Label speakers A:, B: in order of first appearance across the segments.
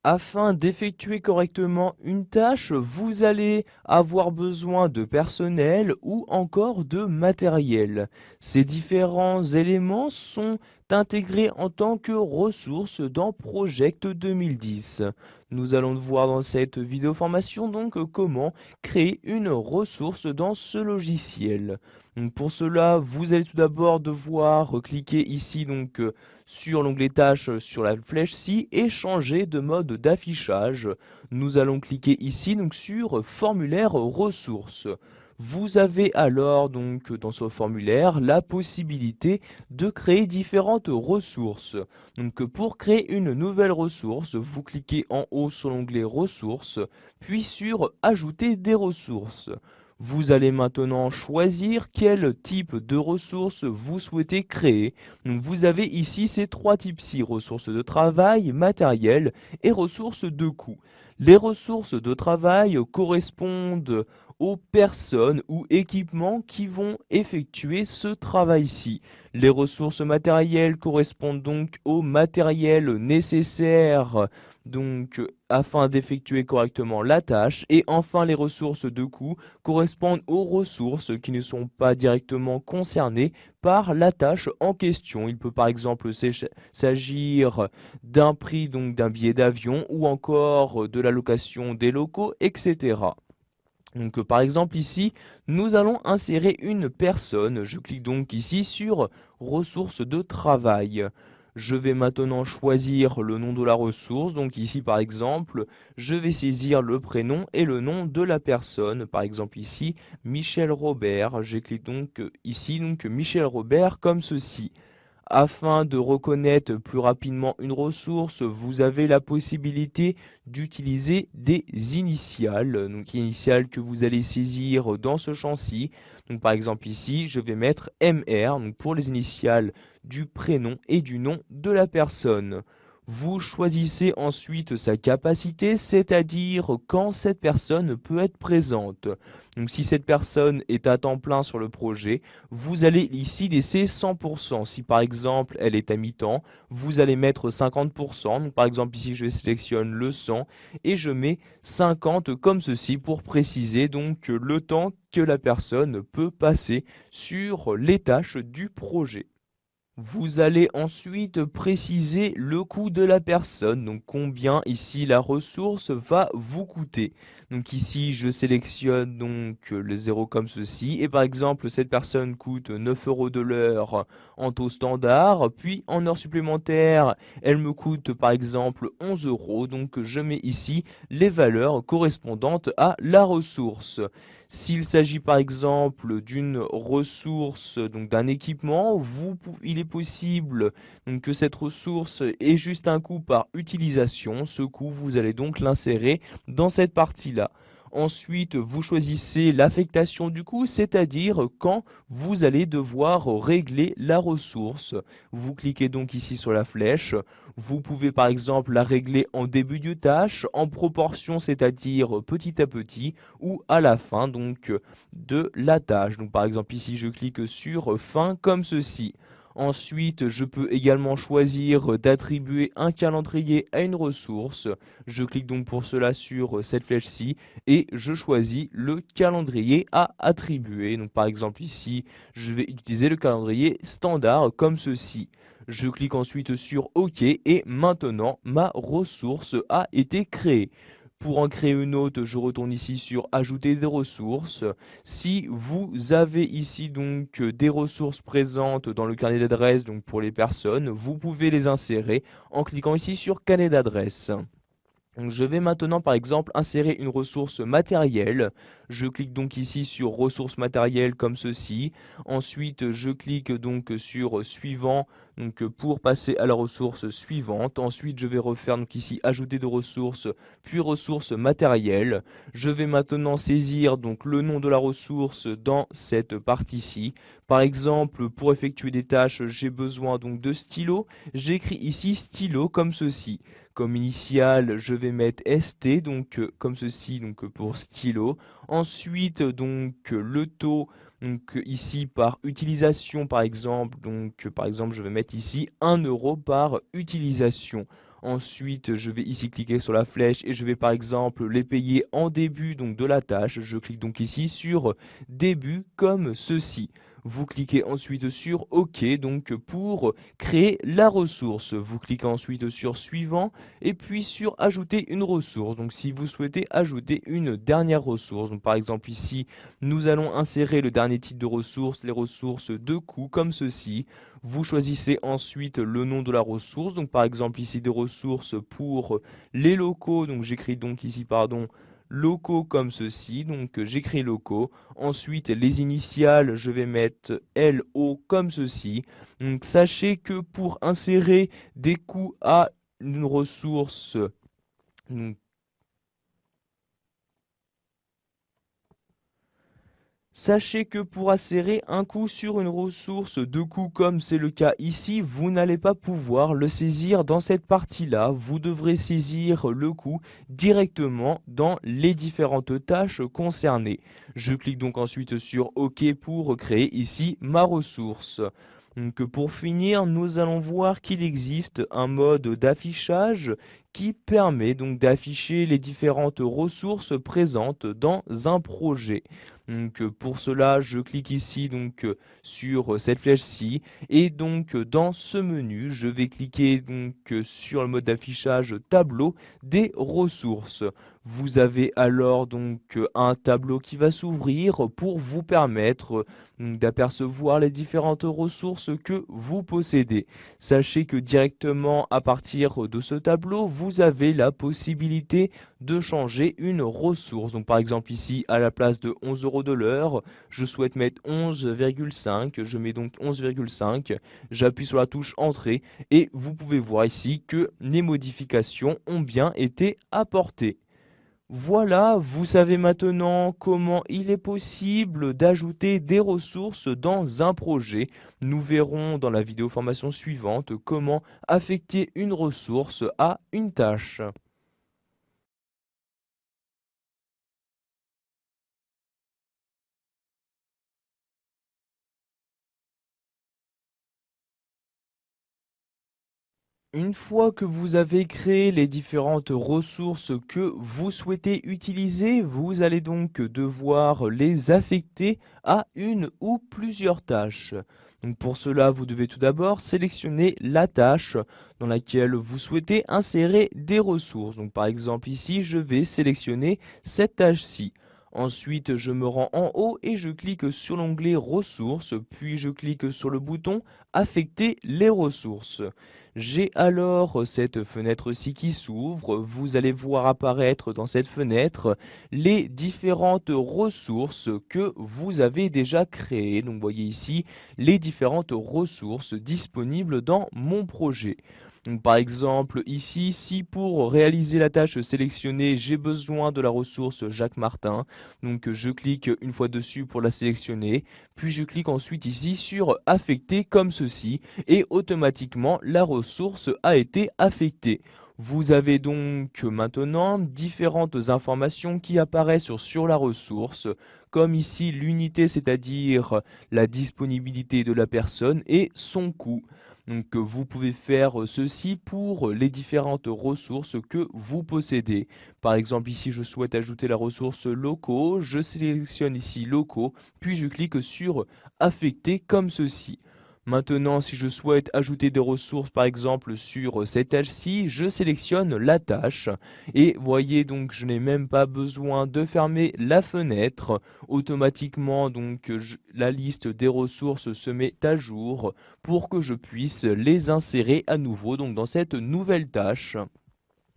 A: Afin d'effectuer correctement une tâche, vous allez avoir besoin de personnel ou encore de matériel. Ces différents éléments sont intégrés en tant que ressources dans Project 2010. Nous allons voir dans cette vidéo formation donc comment créer une ressource dans ce logiciel. Donc pour cela, vous allez tout d'abord devoir cliquer ici sur l'onglet tâches sur la flèche ci et changer de mode d'affichage. Nous allons cliquer ici sur formulaire ressources. Vous avez alors dans ce formulaire la possibilité de créer différentes ressources. Donc pour créer une nouvelle ressource, vous cliquez en haut sur l'onglet ressources, puis sur ajouter des ressources. Vous allez maintenant choisir quel type de ressources vous souhaitez créer. Donc vous avez ici ces trois types-ci, ressources de travail, matériel et ressources de coût. Les ressources de travail correspondent aux personnes ou équipements qui vont effectuer ce travail-ci. Les ressources matérielles correspondent donc au matériel nécessaire afin d'effectuer correctement la tâche. Et enfin, les ressources de coût correspondent aux ressources qui ne sont pas directement concernées par la tâche en question. Il peut par exemple s'agir d'un prix d'un billet d'avion ou encore de la location des locaux, etc. Donc par exemple ici, nous allons insérer une personne. Je clique donc ici sur ressources de travail. Je vais maintenant choisir le nom de la ressource. Donc ici par exemple, je vais saisir le prénom et le nom de la personne. Par exemple ici, Michel Robert. Je clique donc ici Michel Robert comme ceci. Afin de reconnaître plus rapidement une ressource, vous avez la possibilité d'utiliser des initiales, donc initiales que vous allez saisir dans ce champ-ci. Donc par exemple ici, je vais mettre MR, donc pour les initiales du prénom et du nom de la personne. Vous choisissez ensuite sa capacité, c'est-à-dire quand cette personne peut être présente. Donc si cette personne est à temps plein sur le projet, vous allez ici laisser 100%. Si par exemple elle est à mi-temps, vous allez mettre 50%. Donc par exemple ici je sélectionne le 100 et je mets 50 comme ceci pour préciser donc le temps que la personne peut passer sur les tâches du projet. Vous allez ensuite préciser le coût de la personne, donc combien ici la ressource va vous coûter. Donc ici je sélectionne le 0 comme ceci, et par exemple cette personne coûte 9 euros de l'heure en taux standard, puis en heure supplémentaire elle me coûte par exemple 11 euros, donc je mets ici les valeurs correspondantes à la ressource. S'il s'agit par exemple d'une ressource, donc d'un équipement, il est possible que cette ressource ait juste un coût par utilisation. Ce coût, vous allez donc l'insérer dans cette partie-là. Ensuite, vous choisissez l'affectation du coût, c'est-à-dire quand vous allez devoir régler la ressource. Vous cliquez donc ici sur la flèche. Vous pouvez par exemple la régler en début de tâche, en proportion, c'est-à-dire petit à petit, ou à la fin de la tâche. Donc par exemple ici je clique sur fin comme ceci. Ensuite, je peux également choisir d'attribuer un calendrier à une ressource. Je clique donc pour cela sur cette flèche-ci et je choisis le calendrier à attribuer. Donc par exemple ici, je vais utiliser le calendrier standard comme ceci. Je clique ensuite sur OK et maintenant ma ressource a été créée. Pour en créer une autre, je retourne ici sur ajouter des ressources. Si vous avez ici des ressources présentes dans le carnet d'adresse pour les personnes, vous pouvez les insérer en cliquant ici sur carnet d'adresse. Donc, je vais maintenant par exemple insérer une ressource matérielle. Je clique donc ici sur ressources matérielles comme ceci. Ensuite je clique donc sur suivant pour passer à la ressource suivante. Ensuite je vais refaire donc ici ajouter de ressources puis ressources matérielles. Je vais maintenant saisir donc le nom de la ressource dans cette partie-ci. Par exemple pour effectuer des tâches j'ai besoin donc de stylo. J'écris ici stylo comme ceci. Comme initial, je vais mettre ST, comme ceci, pour stylo. Ensuite, le taux, ici par utilisation, par exemple, par exemple, je vais mettre ici 1 euro par utilisation. Ensuite, je vais ici cliquer sur la flèche et je vais par exemple les payer en début donc de la tâche. Je clique donc ici sur début comme ceci. Vous cliquez ensuite sur OK donc pour créer la ressource. Vous cliquez ensuite sur suivant et puis sur ajouter une ressource. Donc si vous souhaitez ajouter une dernière ressource, donc par exemple ici nous allons insérer le dernier type de ressource, les ressources de coût comme ceci. Vous choisissez ensuite le nom de la ressource, donc par exemple ici des ressources pour les locaux, donc j'écris donc ici pardon locaux comme ceci, donc j'écris locaux. Ensuite les initiales, je vais mettre LO comme ceci. Donc sachez que pour insérer des coûts à une ressource, donc sachez que pour insérer un coût sur une ressource de coût comme c'est le cas ici, vous n'allez pas pouvoir le saisir dans cette partie-là. Vous devrez saisir le coût directement dans les différentes tâches concernées. Je clique donc ensuite sur OK pour créer ici ma ressource. Donc pour finir, nous allons voir qu'il existe un mode d'affichage qui permet donc d'afficher les différentes ressources présentes dans un projet. Donc pour cela, je clique ici donc sur cette flèche-ci et donc dans ce menu, je vais cliquer donc sur le mode d'affichage tableau des ressources. Vous avez alors donc un tableau qui va s'ouvrir pour vous permettre d'apercevoir les différentes ressources que vous possédez. Sachez que directement à partir de ce tableau, vous avez la possibilité de changer une ressource. Donc par exemple ici, à la place de 11 € de l'heure, je souhaite mettre 11,5. Je mets donc 11,5. J'appuie sur la touche Entrée et vous pouvez voir ici que les modifications ont bien été apportées. Voilà, vous savez maintenant comment il est possible d'ajouter des ressources dans un projet. Nous verrons dans la vidéo formation suivante comment affecter une ressource à une tâche. Une fois que vous avez créé les différentes ressources que vous souhaitez utiliser, vous allez donc devoir les affecter à une ou plusieurs tâches. Donc pour cela, vous devez tout d'abord sélectionner la tâche dans laquelle vous souhaitez insérer des ressources. Donc par exemple ici, je vais sélectionner cette tâche-ci. Ensuite, je me rends en haut et je clique sur l'onglet ressources, puis je clique sur le bouton affecter les ressources. J'ai alors cette fenêtre-ci qui s'ouvre. Vous allez voir apparaître dans cette fenêtre les différentes ressources que vous avez déjà créées. Donc, vous voyez ici les différentes ressources disponibles dans mon projet. Donc, par exemple, ici, si pour réaliser la tâche sélectionnée, j'ai besoin de la ressource Jacques Martin, donc je clique une fois dessus pour la sélectionner, puis je clique ensuite ici sur affecter comme ceci, et automatiquement la ressource a été affectée. Vous avez donc maintenant différentes informations qui apparaissent sur la ressource, comme ici l'unité, c'est-à-dire la disponibilité de la personne et son coût. Donc vous pouvez faire ceci pour les différentes ressources que vous possédez. Par exemple ici je souhaite ajouter la ressource locaux, je sélectionne ici locaux, puis je clique sur affecter comme ceci. Maintenant, si je souhaite ajouter des ressources, par exemple sur cette tâche-ci, je sélectionne la tâche. Et voyez donc, je n'ai même pas besoin de fermer la fenêtre. Automatiquement, donc, la liste des ressources se met à jour pour que je puisse les insérer à nouveau donc, dans cette nouvelle tâche.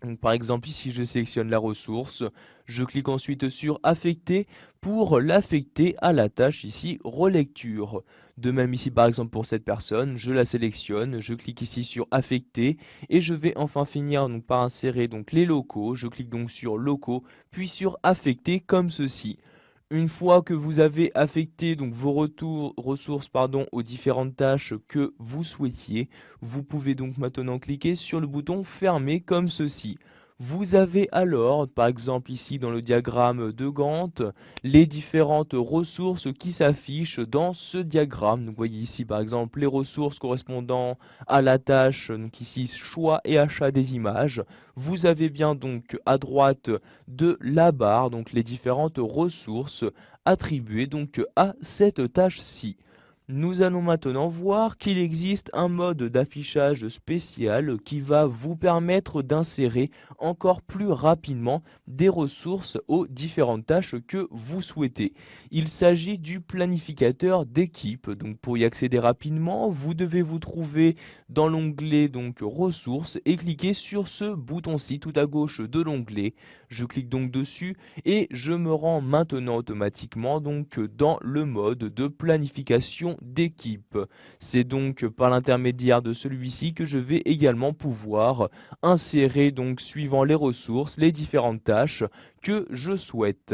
A: Donc, par exemple, ici, je sélectionne la ressource, je clique ensuite sur affecter pour l'affecter à la tâche ici relecture. De même ici, par exemple, pour cette personne, je la sélectionne, je clique ici sur affecter et je vais enfin finir donc, par insérer donc, les locaux. Je clique donc sur locaux, puis sur affecter comme ceci. Une fois que vous avez affecté donc vos ressources aux différentes tâches que vous souhaitiez, vous pouvez donc maintenant cliquer sur le bouton fermer comme ceci. Vous avez alors, par exemple ici dans le diagramme de Gantt, les différentes ressources qui s'affichent dans ce diagramme. Donc, vous voyez ici par exemple les ressources correspondant à la tâche, donc ici choix et achat des images. Vous avez bien donc à droite de la barre, donc les différentes ressources attribuées donc à cette tâche-ci. Nous allons maintenant voir qu'il existe un mode d'affichage spécial qui va vous permettre d'insérer encore plus rapidement des ressources aux différentes tâches que vous souhaitez. Il s'agit du planificateur d'équipe. Donc pour y accéder rapidement, vous devez vous trouver dans l'onglet donc ressources et cliquer sur ce bouton-ci tout à gauche de l'onglet. Je clique donc dessus et je me rends maintenant automatiquement donc dans le mode de planification d'équipe. C'est donc par l'intermédiaire de celui-ci que je vais également pouvoir insérer donc suivant les ressources les différentes tâches que je souhaite.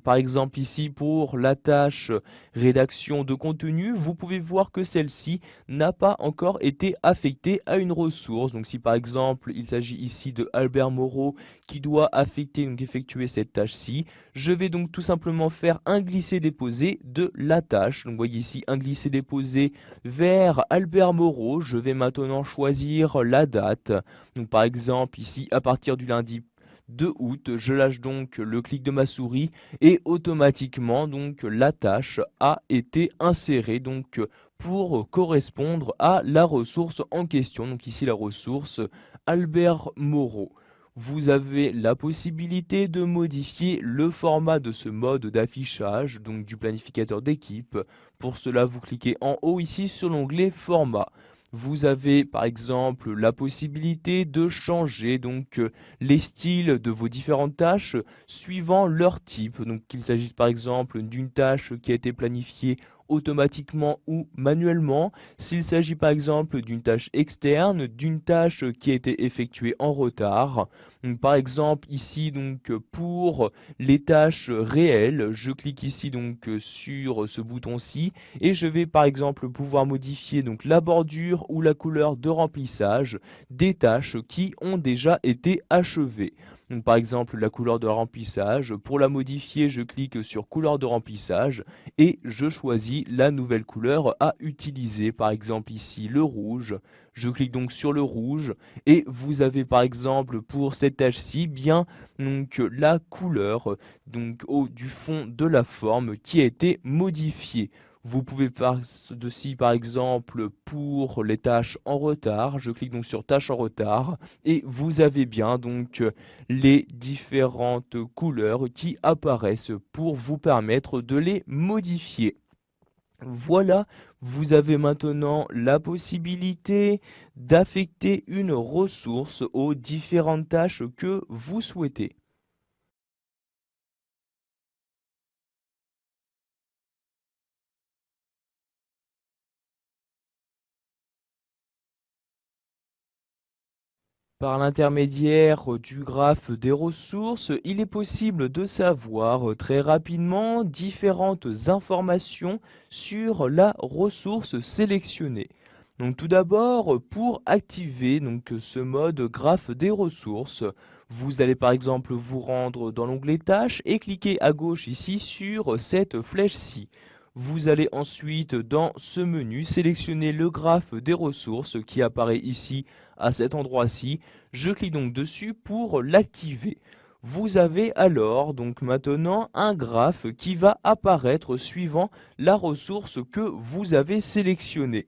A: Par exemple ici pour la tâche rédaction de contenu, vous pouvez voir que celle-ci n'a pas encore été affectée à une ressource. Donc si par exemple il s'agit ici de Albert Moreau qui doit effectuer cette tâche-ci, je vais donc tout simplement faire un glisser-déposer de la tâche. Donc vous voyez ici un glisser-déposer vers Albert Moreau. Je vais maintenant choisir la date. Donc par exemple ici à partir du lundi 2 août, je lâche donc le clic de ma souris et automatiquement donc la tâche a été insérée donc pour correspondre à la ressource en question. Donc ici la ressource Albert Moreau. Vous avez la possibilité de modifier le format de ce mode d'affichage, donc du planificateur d'équipe. Pour cela, vous cliquez en haut ici sur l'onglet Format. Vous avez par exemple la possibilité de changer donc les styles de vos différentes tâches suivant leur type. Donc qu'il s'agisse par exemple d'une tâche qui a été planifiée automatiquement ou manuellement, s'il s'agit par exemple d'une tâche externe, d'une tâche qui a été effectuée en retard. Donc, par exemple ici donc pour les tâches réelles, je clique ici donc sur ce bouton-ci et je vais par exemple pouvoir modifier donc la bordure ou la couleur de remplissage des tâches qui ont déjà été achevées. Donc par exemple la couleur de remplissage, pour la modifier je clique sur couleur de remplissage et je choisis la nouvelle couleur à utiliser, par exemple ici le rouge. Je clique donc sur le rouge et vous avez par exemple pour cette tâche-ci bien donc la couleur donc du fond de la forme qui a été modifiée. Vous pouvez faire ceci par exemple pour les tâches en retard. Je clique donc sur tâches en retard et vous avez bien donc les différentes couleurs qui apparaissent pour vous permettre de les modifier. Voilà, vous avez maintenant la possibilité d'affecter une ressource aux différentes tâches que vous souhaitez. Par l'intermédiaire du graphe des ressources, il est possible de savoir très rapidement différentes informations sur la ressource sélectionnée. Donc tout d'abord, pour activer donc, ce mode graphe des ressources, vous allez par exemple vous rendre dans l'onglet Tâches et cliquer à gauche ici sur cette flèche-ci. Vous allez ensuite dans ce menu sélectionner le graphe des ressources qui apparaît ici à cet endroit-ci. Je clique donc dessus pour l'activer. Vous avez alors donc maintenant un graphe qui va apparaître suivant la ressource que vous avez sélectionnée.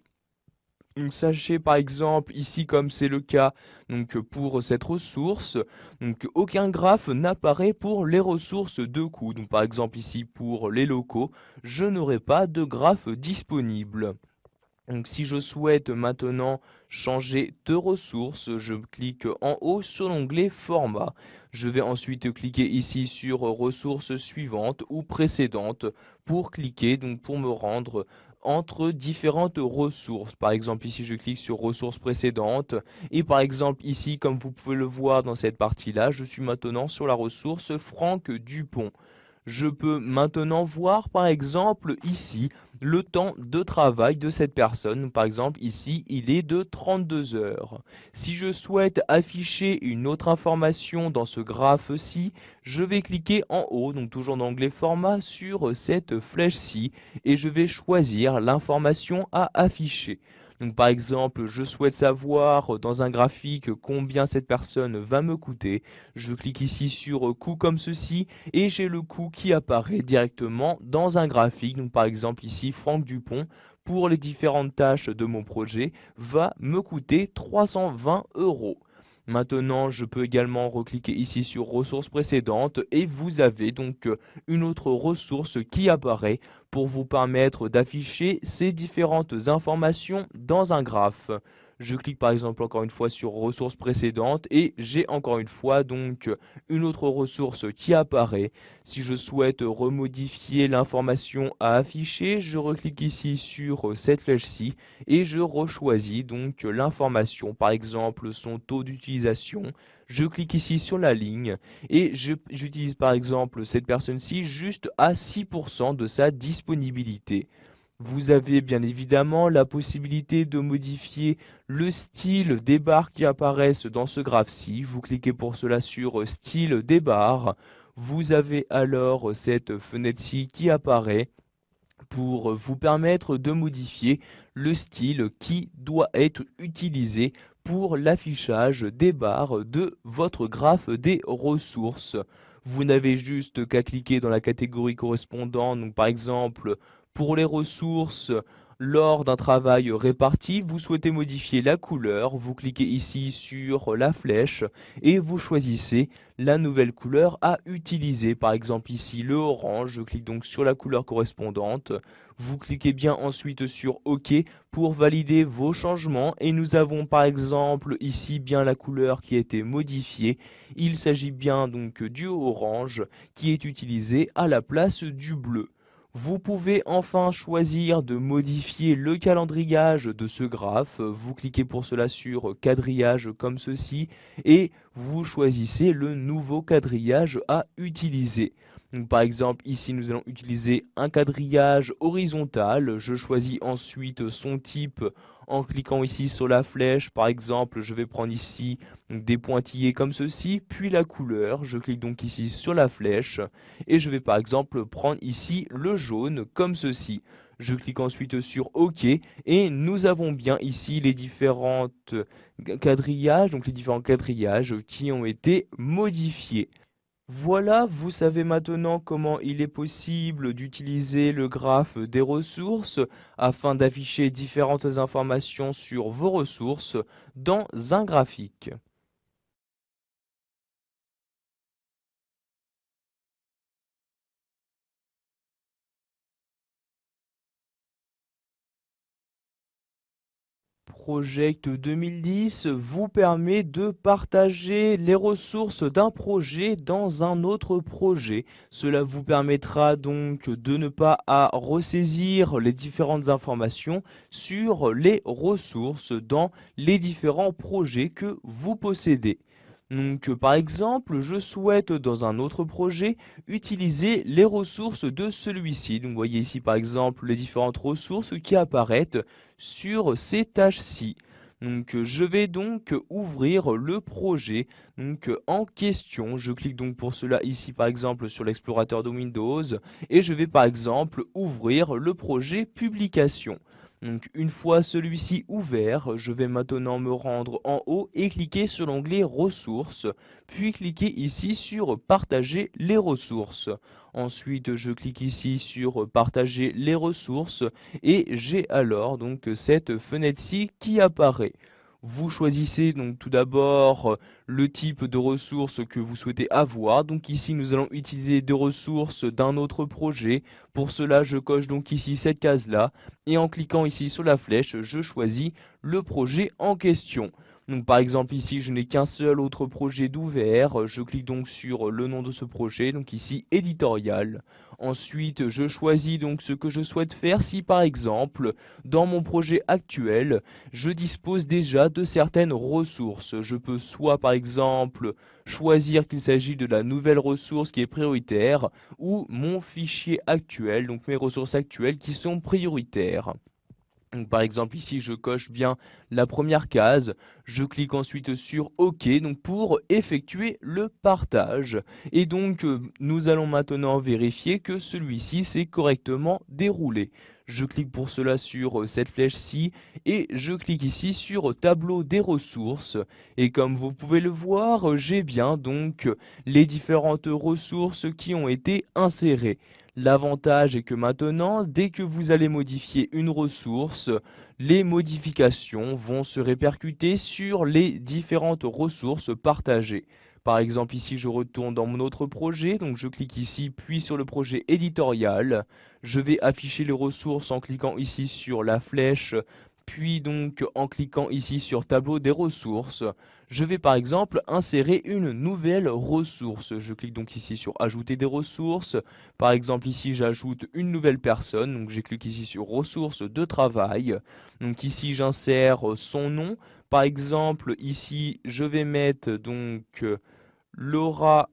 A: Donc, sachez par exemple ici comme c'est le cas donc pour cette ressource, donc aucun graphe n'apparaît pour les ressources de coût. Donc par exemple ici pour les locaux, je n'aurai pas de graphe disponible. Donc si je souhaite maintenant changer de ressource, je clique en haut sur l'onglet Format. Je vais ensuite cliquer ici sur ressources suivantes ou précédentes pour cliquer, donc pour me rendre entre différentes ressources. Par exemple ici je clique sur ressources précédentes et par exemple ici comme vous pouvez le voir dans cette partie-là, je suis maintenant sur la ressource Franck Dupont. Je peux maintenant voir par exemple ici le temps de travail de cette personne. Donc, par exemple, ici, il est de 32 heures. Si je souhaite afficher une autre information dans ce graphe-ci, je vais cliquer en haut, donc toujours dans l'onglet format, sur cette flèche-ci et je vais choisir l'information à afficher. Donc par exemple, je souhaite savoir dans un graphique combien cette personne va me coûter. Je clique ici sur coût comme ceci et j'ai le coût qui apparaît directement dans un graphique. Donc par exemple ici, Franck Dupont, pour les différentes tâches de mon projet, va me coûter 320 euros. Maintenant, je peux également recliquer ici sur ressources précédentes et vous avez donc une autre ressource qui apparaît pour vous permettre d'afficher ces différentes informations dans un graphe. Je clique par exemple encore une fois sur ressources précédentes et j'ai encore une fois donc une autre ressource qui apparaît. Si je souhaite remodifier l'information à afficher, je reclique ici sur cette flèche-ci et je rechoisis donc l'information, par exemple son taux d'utilisation. Je clique ici sur la ligne et j'utilise par exemple cette personne-ci juste à 6% de sa disponibilité. Vous avez bien évidemment la possibilité de modifier le style des barres qui apparaissent dans ce graphe-ci. Vous cliquez pour cela sur style des barres. Vous avez alors cette fenêtre-ci qui apparaît pour vous permettre de modifier le style qui doit être utilisé pour l'affichage des barres de votre graphe des ressources. Vous n'avez juste qu'à cliquer dans la catégorie correspondante, donc par exemple pour les ressources, lors d'un travail réparti, vous souhaitez modifier la couleur, vous cliquez ici sur la flèche et vous choisissez la nouvelle couleur à utiliser. Par exemple ici le orange, je clique donc sur la couleur correspondante. Vous cliquez bien ensuite sur OK pour valider vos changements et nous avons par exemple ici bien la couleur qui a été modifiée. Il s'agit bien donc du orange qui est utilisé à la place du bleu. Vous pouvez enfin choisir de modifier le calendriage de ce graphe. Vous cliquez pour cela sur quadrillage comme ceci et vous choisissez le nouveau quadrillage à utiliser. Donc, par exemple, ici nous allons utiliser un quadrillage horizontal. Je choisis ensuite son type en cliquant ici sur la flèche. Par exemple, je vais prendre ici des pointillés comme ceci, puis la couleur. Je clique donc ici sur la flèche et je vais par exemple prendre ici le jaune comme ceci. Je clique ensuite sur OK et nous avons bien ici les différentes quadrillages, donc les différents quadrillages qui ont été modifiés. Voilà, vous savez maintenant comment il est possible d'utiliser le graphe des ressources afin d'afficher différentes informations sur vos ressources dans un graphique. Project 2010 vous permet de partager les ressources d'un projet dans un autre projet. Cela vous permettra donc de ne pas à ressaisir les différentes informations sur les ressources dans les différents projets que vous possédez. Donc, par exemple, je souhaite dans un autre projet utiliser les ressources de celui-ci. Donc, vous voyez ici par exemple les différentes ressources qui apparaissent sur ces tâches-ci. Donc, je vais donc ouvrir le projet en question. Je clique donc pour cela ici par exemple sur l'explorateur de Windows et je vais par exemple ouvrir le projet publication. Donc une fois celui-ci ouvert, je vais maintenant me rendre en haut et cliquer sur l'onglet ressources, puis cliquer ici sur partager les ressources. Ensuite, je clique ici sur partager les ressources et j'ai alors donc cette fenêtre-ci qui apparaît. Vous choisissez donc tout d'abord le type de ressources que vous souhaitez avoir. Donc ici, nous allons utiliser des ressources d'un autre projet. Pour cela, je coche donc ici cette case-là. Et en cliquant ici sur la flèche, je choisis le projet en question. Donc par exemple ici je n'ai qu'un seul autre projet d'ouvert, je clique donc sur le nom de ce projet, donc ici éditorial. Ensuite je choisis donc ce que je souhaite faire. Si par exemple dans mon projet actuel je dispose déjà de certaines ressources, je peux soit par exemple choisir qu'il s'agit de la nouvelle ressource qui est prioritaire ou mon fichier actuel, donc mes ressources actuelles qui sont prioritaires. Donc, par exemple ici je coche bien la première case, je clique ensuite sur OK donc pour effectuer le partage. Et donc nous allons maintenant vérifier que celui-ci s'est correctement déroulé. Je clique pour cela sur cette flèche-ci et je clique ici sur tableau des ressources. Et comme vous pouvez le voir, j'ai bien donc les différentes ressources qui ont été insérées. L'avantage est que maintenant, dès que vous allez modifier une ressource, les modifications vont se répercuter sur les différentes ressources partagées. Par exemple, ici, je retourne dans mon autre projet, donc je clique ici, puis sur le projet éditorial. Je vais afficher les ressources en cliquant ici sur la flèche, puis donc en cliquant ici sur tableau des ressources. Je vais par exemple insérer une nouvelle ressource. Je clique donc ici sur ajouter des ressources. Par exemple ici j'ajoute une nouvelle personne, donc je clique ici sur ressources de travail. Donc ici j'insère son nom. Par exemple ici je vais mettre donc Laura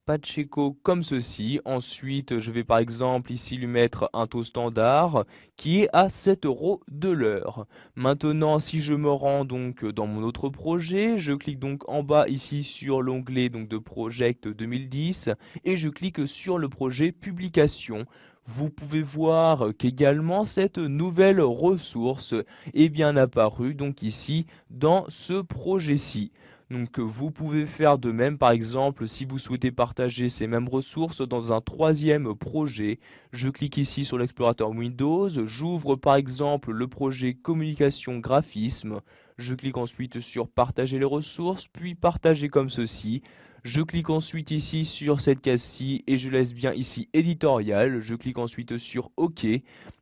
A: Pacheco comme ceci. Ensuite, je vais par exemple ici lui mettre un taux standard qui est à 7 € de l'heure. Maintenant, si je me rends donc dans mon autre projet, je clique donc en bas ici sur l'onglet donc de Project 2010 et je clique sur le projet publication. Vous pouvez voir qu'également cette nouvelle ressource est bien apparue donc ici dans ce projet-ci. Donc vous pouvez faire de même, par exemple, si vous souhaitez partager ces mêmes ressources dans un troisième projet. Je clique ici sur l'explorateur Windows, j'ouvre par exemple le projet communication graphisme. Je clique ensuite sur partager les ressources, puis partager comme ceci. Je clique ensuite ici sur cette case-ci et je laisse bien ici éditorial. Je clique ensuite sur OK.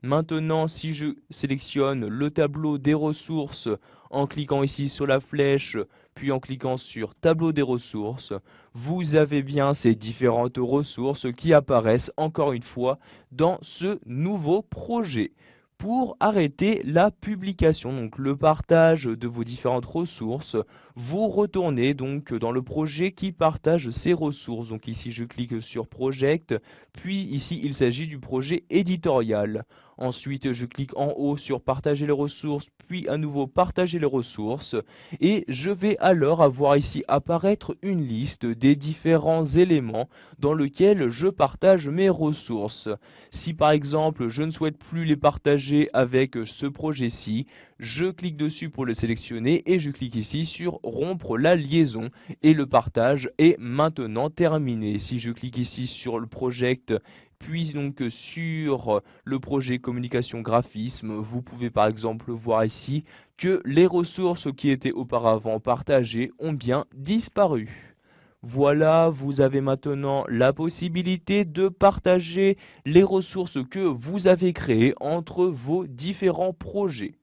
A: Maintenant, si je sélectionne le tableau des ressources en cliquant ici sur la flèche, puis en cliquant sur tableau des ressources, vous avez bien ces différentes ressources qui apparaissent encore une fois dans ce nouveau projet. Pour arrêter la publication, donc le partage de vos différentes ressources, vous retournez donc dans le projet qui partage ces ressources. Donc ici je clique sur Project, puis ici il s'agit du projet éditorial. Ensuite je clique en haut sur Partager les ressources, puis à nouveau Partager les ressources, et je vais alors avoir ici apparaître une liste des différents éléments dans lesquels je partage mes ressources. Si par exemple je ne souhaite plus les partager avec ce projet-ci, je clique dessus pour le sélectionner et je clique ici sur rompre la liaison et le partage est maintenant terminé. Si je clique ici sur le project puis donc sur le projet communication graphisme, vous pouvez par exemple voir ici que les ressources qui étaient auparavant partagées ont bien disparu. Voilà, vous avez maintenant la possibilité de partager les ressources que vous avez créées entre vos différents projets.